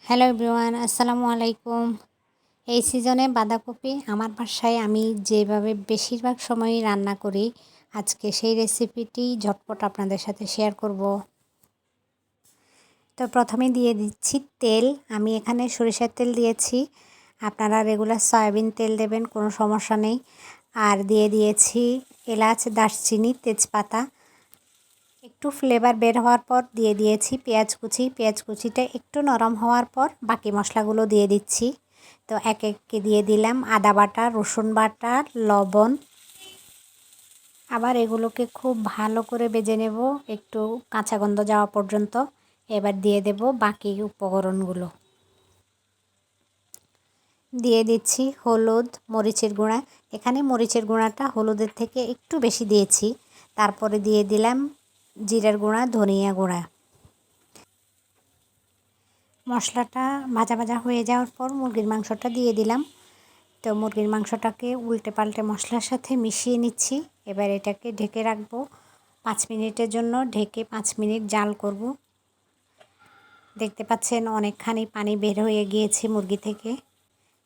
Hello everyone, আসসালামু আলাইকুম। এই সিজনে বাঁধাকপি আমার বাসায় আমি যেভাবে বেশিরভাগ সময়ই রান্না করি, আজকে সেই রেসিপিটি ঝটপট আপনাদের সাথে শেয়ার করব। তো প্রথমে দিয়ে দিচ্ছি তেল। আমি এখানে সরিষার তেল দিয়েছি, আপনারা রেগুলার সয়াবিন তেল দেবেন, কোনো সমস্যা নেই। আর দিয়ে দিয়েছি এলাচ, দারচিনি, তেজপাতা। একটু ফ্লেভার বের হওয়ার পর দিয়ে দিয়েছি পেঁয়াজ কুচি। পেঁয়াজ কুচিটা একটু নরম হওয়ার পর বাকি মশলাগুলো দিয়ে দিচ্ছি। তো এক এককে দিয়ে দিলাম আদা বাটা, রসুন বাটা, লবণ। আবার এগুলোকে খুব ভালো করে ভেজে নেব একটু কাঁচা গন্ধ যাওয়া পর্যন্ত। এবার দিয়ে দেব বাকি উপকরণগুলো। দিয়ে দিচ্ছি হলুদ, মরিচের গুঁড়া। এখানে মরিচের গুঁড়াটা হলুদের থেকে একটু বেশি দিয়েছি। তারপরে দিয়ে দিলাম জিরার গুঁড়া, ধনিয়া গুঁড়া। মশলাটা ভাজা ভাজা হয়ে যাওয়ার পর মুরগির মাংসটা দিয়ে দিলাম। তো মুরগির মাংসটাকে উল্টে পাল্টে মশলার সাথে মিশিয়ে নিচ্ছি। এবার এটাকে ঢেকে রাখবো 5 মিনিটের জন্য। ঢেকে 5 মিনিট জাল করব। দেখতে পাচ্ছেন অনেকখানি পানি বের হয়ে গিয়েছে মুরগি থেকে।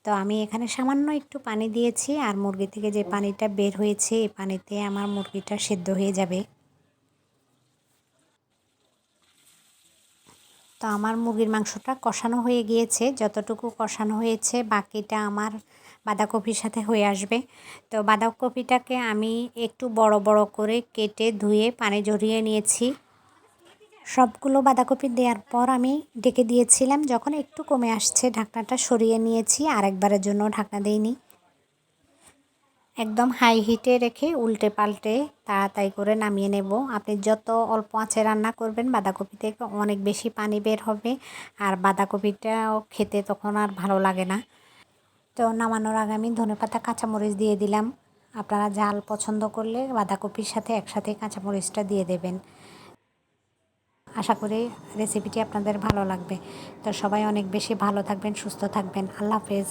তো আমি এখানে সামান্য একটু পানি দিয়েছি, আর মুরগি থেকে যে পানিটা বের হয়েছে এই পানিতে আমার মুরগিটা সেদ্ধ হয়ে যাবে। তো আমার মুরগির মাংসটা কষানো হয়ে গিয়েছে। যতটুকু কষানো হয়েছে বাকিটা আমার বাঁধাকপির সাথে হয়ে আসবে। তো বাঁধাকপিটাকে আমি একটু বড় বড় করে কেটে ধুয়ে পানি ঝরিয়ে নিয়েছি। সবগুলো বাঁধাকপি দেওয়ার পর আমি ঢেকে দিয়েছিলাম। যখন একটু কমে আসছে ঢাকনাটা সরিয়ে নিয়েছি, আরেকবারের জন্য ঢাকনা দেইনি। একদম হাই হিটে রেখে উল্টে পাল্টে তাড়াতাড়ি করে নামিয়ে নেব। আপনি যত অল্প আঁচে রান্না করবেন বাঁধাকপি থেকে অনেক বেশি পানি বের হবে, আর বাঁধাকপিটাও খেতে তখন আর ভালো লাগে না। তো নামানোর আগে আমি ধনেপাতা, কাঁচামরিচ দিয়ে দিলাম। আপনারা ঝাল পছন্দ করলে বাঁধাকপির সাথে একসাথে কাঁচামরিচটা দিয়ে দেবেন। আশা করি রেসিপিটি আপনাদের ভালো লাগবে। তো সবাই অনেক বেশি ভালো থাকবেন, সুস্থ থাকবেন। আল্লাহ হাফেজ।